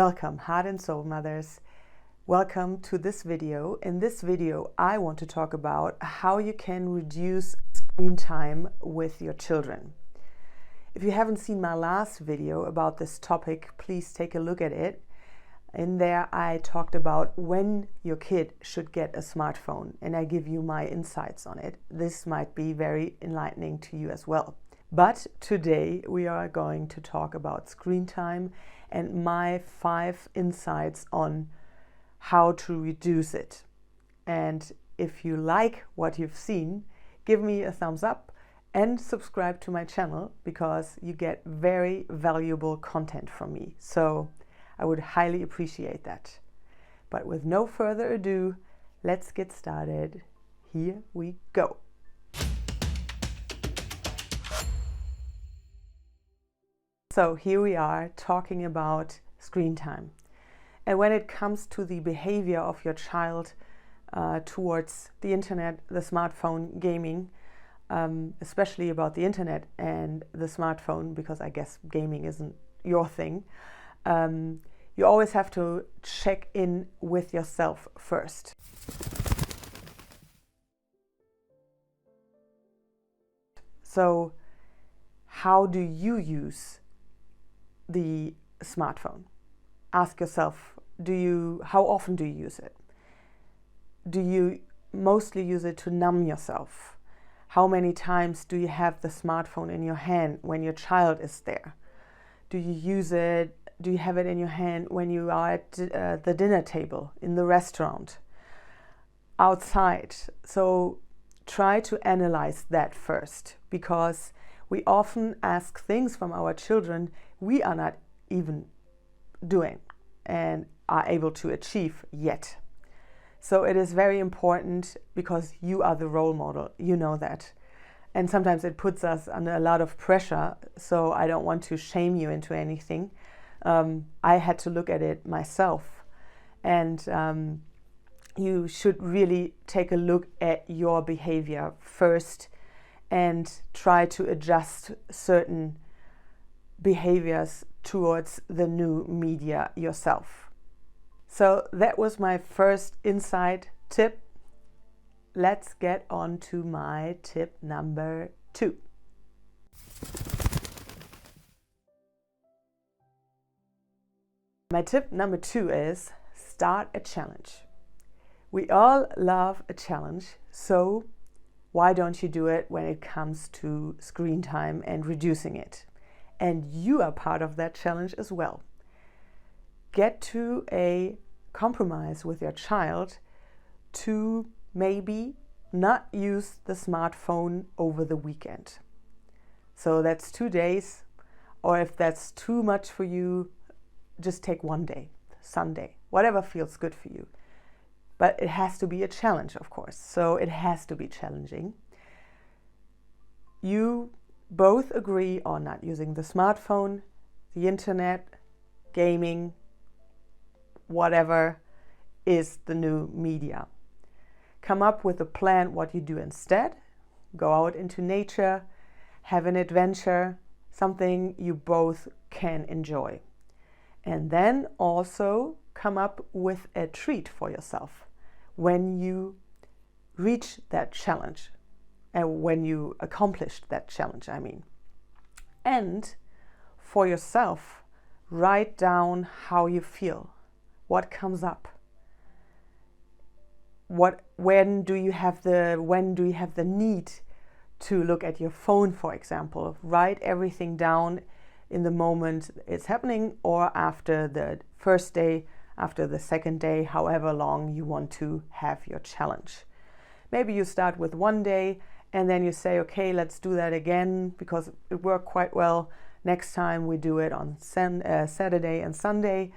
Welcome, Heart and Soul Mothers. Welcome to this video. In this video, I want to talk about how you can reduce screen time with your children. If you haven't seen my last video about this topic, please take a look at it. In there, I talked about when your kid should get a smartphone, and I give you my insights on it. This might be very enlightening to you as well. But today we are going to talk about screen time and my 5 insights on how to reduce it. And if you like what you've seen, give me a thumbs up and subscribe to my channel because you get very valuable content from me. So I would highly appreciate that. But with no further ado, let's get started. Here we go. So here we are talking about screen time. And when it comes to the behavior of your child towards the internet, the smartphone, gaming, especially about the internet and the smartphone, because I guess gaming isn't your thing, you always have to check in with yourself first. So how do you use the smartphone? Ask yourself, how often do you use it? Do you mostly use it to numb yourself? How many times do you have the smartphone in your hand when your child is there? Do you have it in your hand when you are at the dinner table, in the restaurant, outside? So try to analyze that first, because we often ask things from our children we are not even doing and are able to achieve yet. So it is very important because you are the role model, you know that. And sometimes it puts us under a lot of pressure, so I don't want to shame you into anything. I had to look at it myself. And you should really take a look at your behavior first and try to adjust certain behaviors towards the new media yourself. So that was my first insight tip. Let's get on to my tip number 2. My tip number 2 is start a challenge. We all love a challenge, so why don't you do it when it comes to screen time and reducing it? And you are part of that challenge as well. Get to a compromise with your child to maybe not use the smartphone over the weekend. So that's 2 days, or if that's too much for you, just take 1 day, Sunday, whatever feels good for you. But it has to be a challenge, of course, so it has to be challenging. You both agree on not using the smartphone, the internet, gaming, whatever is the new media. Come up with a plan what you do instead. Go out into nature, have an adventure, something you both can enjoy. And then also come up with a treat for yourself when you reach that challenge. And when you accomplished that challenge, I mean. And for yourself, write down how you feel, what comes up. When do you have the need to look at your phone, for example? Write everything down in the moment it's happening, or after the first day, after the second day, however long you want to have your challenge. Maybe you start with 1 day and then you say, okay, let's do that again because it worked quite well. Next time we do it on Saturday and Sunday.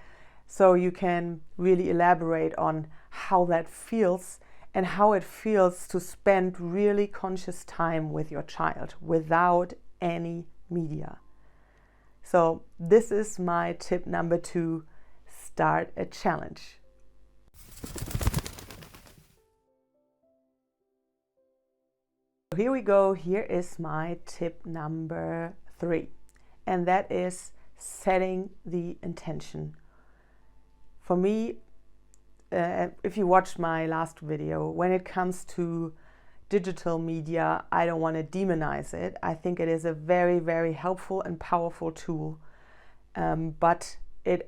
So you can really elaborate on how that feels and how it feels to spend really conscious time with your child without any media. So this is my tip number 2, start a challenge. Here we go. Here is my tip number 3, and that is setting the intention For me, if you watched my last video, when it comes to digital media, I don't want to demonize it. I think it is a very, very helpful and powerful tool, but there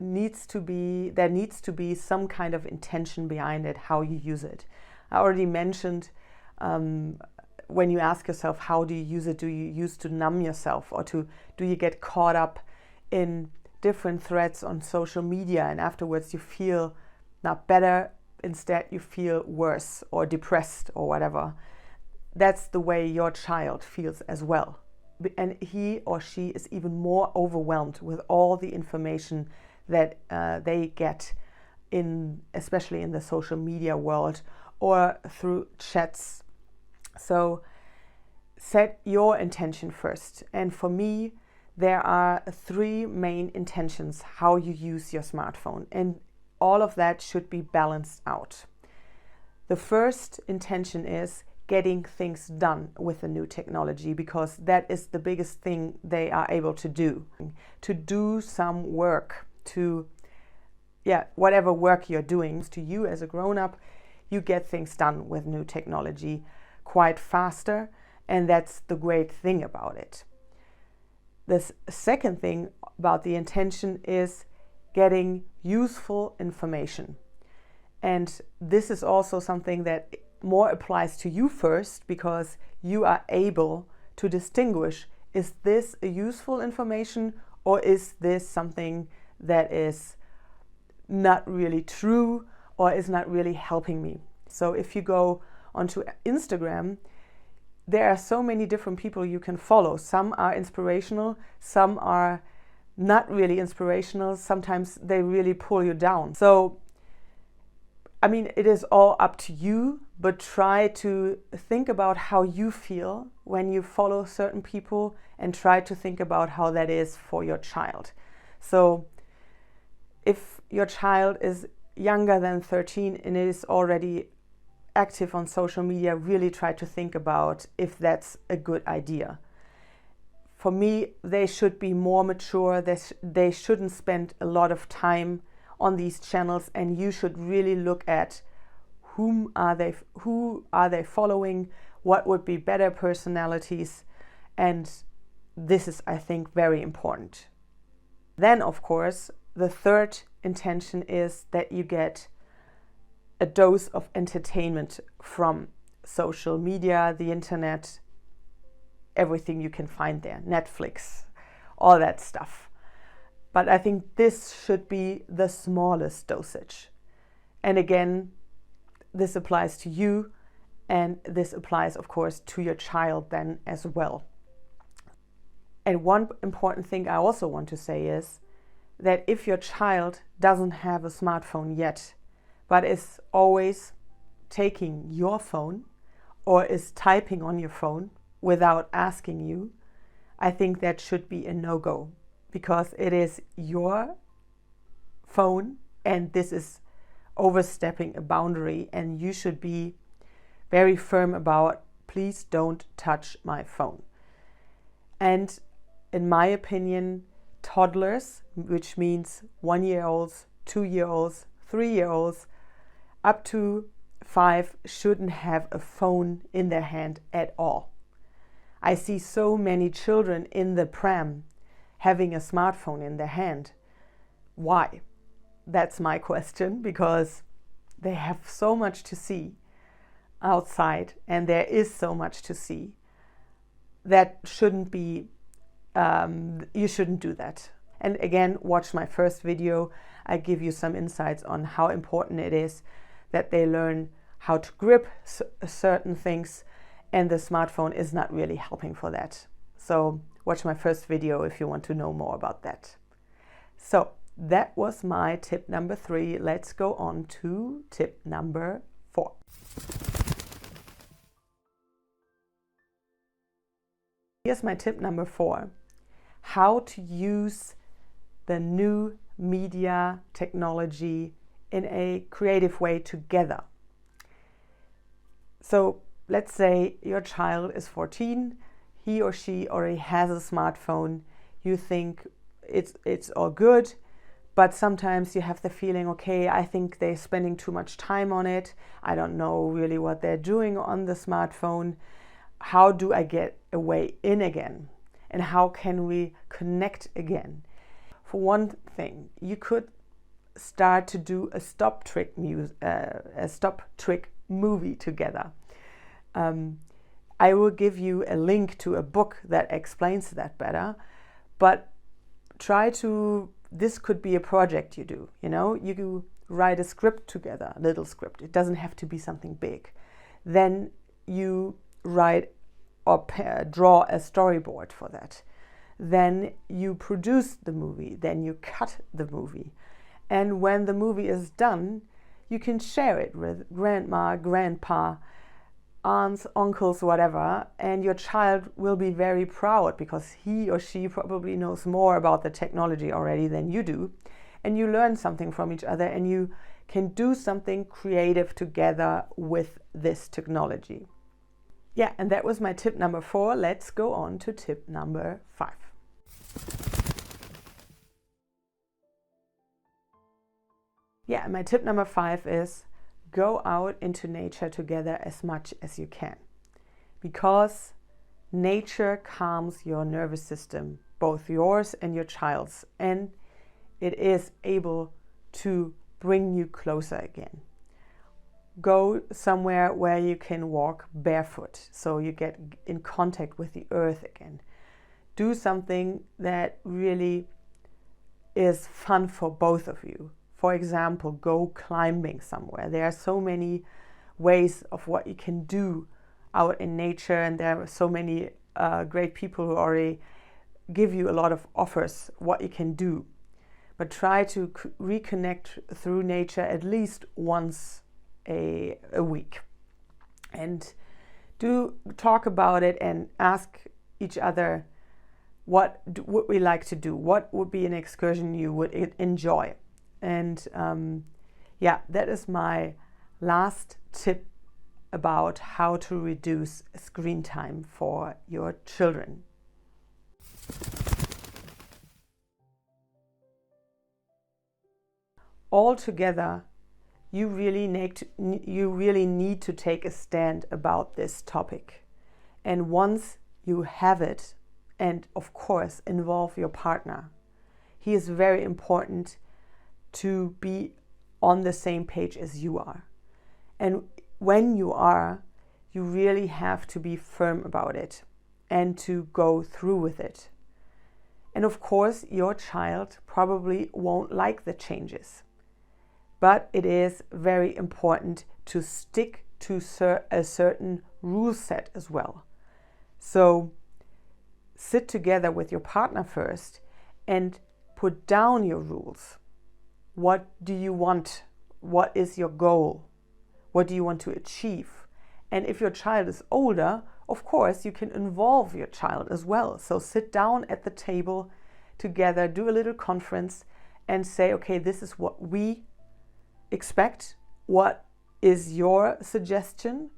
needs to be some kind of intention behind it, how you use it. I already mentioned when you ask yourself, how do you use it? Do you use to numb yourself, or do you get caught up in different threads on social media and afterwards you feel not better, instead you feel worse or depressed or whatever? That's the way your child feels as well. And he or she is even more overwhelmed with all the information that they get especially in the social media world or through chats. So set your intention first. And for me, there are 3 main intentions how you use your smartphone, and all of that should be balanced out. The first intention is getting things done with the new technology, because that is the biggest thing they are able to do. To do some work, whatever work you're doing, to you as a grown-up, you get things done with new technology quite faster, and that's the great thing about it. The second thing about the intention is getting useful information. And this is also something that more applies to you first, because you are able to distinguish, is this a useful information or is this something that is not really true or is not really helping me? So if you go onto Instagram, there are so many different people you can follow. Some are inspirational, some are not really inspirational. Sometimes they really pull you down. So, I mean, it is all up to you, but try to think about how you feel when you follow certain people, and try to think about how that is for your child. So if your child is younger than 13 and is already active on social media, really try to think about if that's a good idea. For me, they should be more mature. They shouldn't spend a lot of time on these channels, and you should really look at who are they following, what would be better personalities, and this is, I think, very important. Then, of course, the third intention is that you get a dose of entertainment from social media, the internet, everything you can find there, Netflix, all that stuff. But I think this should be the smallest dosage. And again, this applies to you, and this applies, of course, to your child then as well. And one important thing I also want to say is that if your child doesn't have a smartphone yet, but is always taking your phone or is typing on your phone without asking you, I think that should be a no-go, because it is your phone and this is overstepping a boundary, and you should be very firm about, please don't touch my phone. And in my opinion, toddlers, which means 1-year-olds, 2-year-olds, 3-year-olds, up to 5, shouldn't have a phone in their hand at all. I see so many children in the pram having a smartphone in their hand. Why? That's my question, because they have so much to see outside, and there is so much to see. That shouldn't be, you shouldn't do that. And again, watch my first video. I give you some insights on how important it is that they learn how to grip certain things, and the smartphone is not really helping for that. So watch my first video if you want to know more about that. So that was my tip number 3. Let's go on to tip number 4. Here's my tip number 4. How to use the new media technology in a creative way together. So let's say your child is 14, he or she already has a smartphone. You think it's all good But sometimes you have the feeling, okay, I think they're spending too much time on it. I don't know really what they're doing on the smartphone. How do I get a way in again? And how can we connect again? For one thing, you could start to do a stop trick movie together. I will give you a link to a book that explains that better, but this could be a project you do, you write a script together, a little script. It doesn't have to be something big. Then you write or draw a storyboard for that. Then you produce the movie, then you cut the movie. And when the movie is done, you can share it with grandma, grandpa, aunts, uncles, whatever, and your child will be very proud because he or she probably knows more about the technology already than you do. And you learn something from each other and you can do something creative together with this technology. Yeah, and that was my tip number 4. Let's go on to tip number 5. Yeah, my tip number 5 is go out into nature together as much as you can, because nature calms your nervous system, both yours and your child's, and it is able to bring you closer again. Go somewhere where you can walk barefoot, so you get in contact with the earth again. Do something that really is fun for both of you. For example, go climbing somewhere. There are so many ways of what you can do out in nature, and there are so many great people who already give you a lot of offers what you can do. But try to reconnect through nature at least once a week. And do talk about it and ask each other, what would we like to do? What would be an excursion you would enjoy? And that is my last tip about how to reduce screen time for your children. Altogether, you really need to take a stand about this topic. And once you have it, and of course involve your partner, he is very important to be on the same page as you are. And when you are, you really have to be firm about it and to go through with it. And of course, your child probably won't like the changes, but it is very important to stick to a certain rule set as well. So sit together with your partner first and put down your rules. What do you want? What is your goal? What do you want to achieve? And if your child is older, of course, you can involve your child as well. So sit down at the table together, do a little conference and say, okay, this is what we expect. What is your suggestion?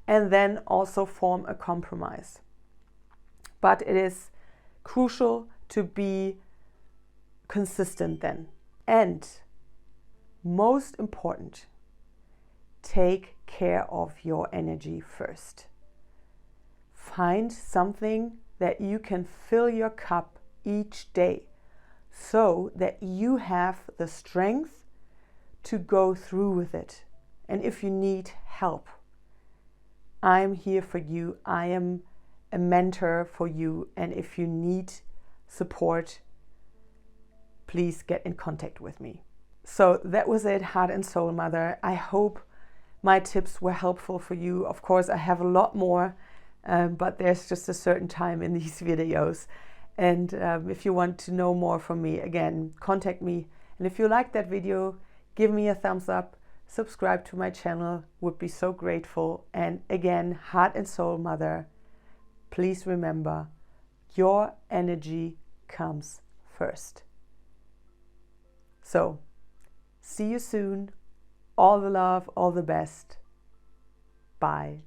And then also form a compromise. But it is crucial to be consistent then. And most important, take care of your energy first. Find something that you can fill your cup each day so that you have the strength to go through with it. And if you need help, I'm here for you. I am a mentor for you. And if you need support, please get in contact with me. So that was it, Heart and Soul Mother. I hope my tips were helpful for you. Of course, I have a lot more, but there's just a certain time in these videos. And if you want to know more from me, again, contact me. And if you like that video, give me a thumbs up, subscribe to my channel, would be so grateful. And again, Heart and Soul Mother, please remember, your energy comes first. So, see you soon. All the love, all the best. Bye.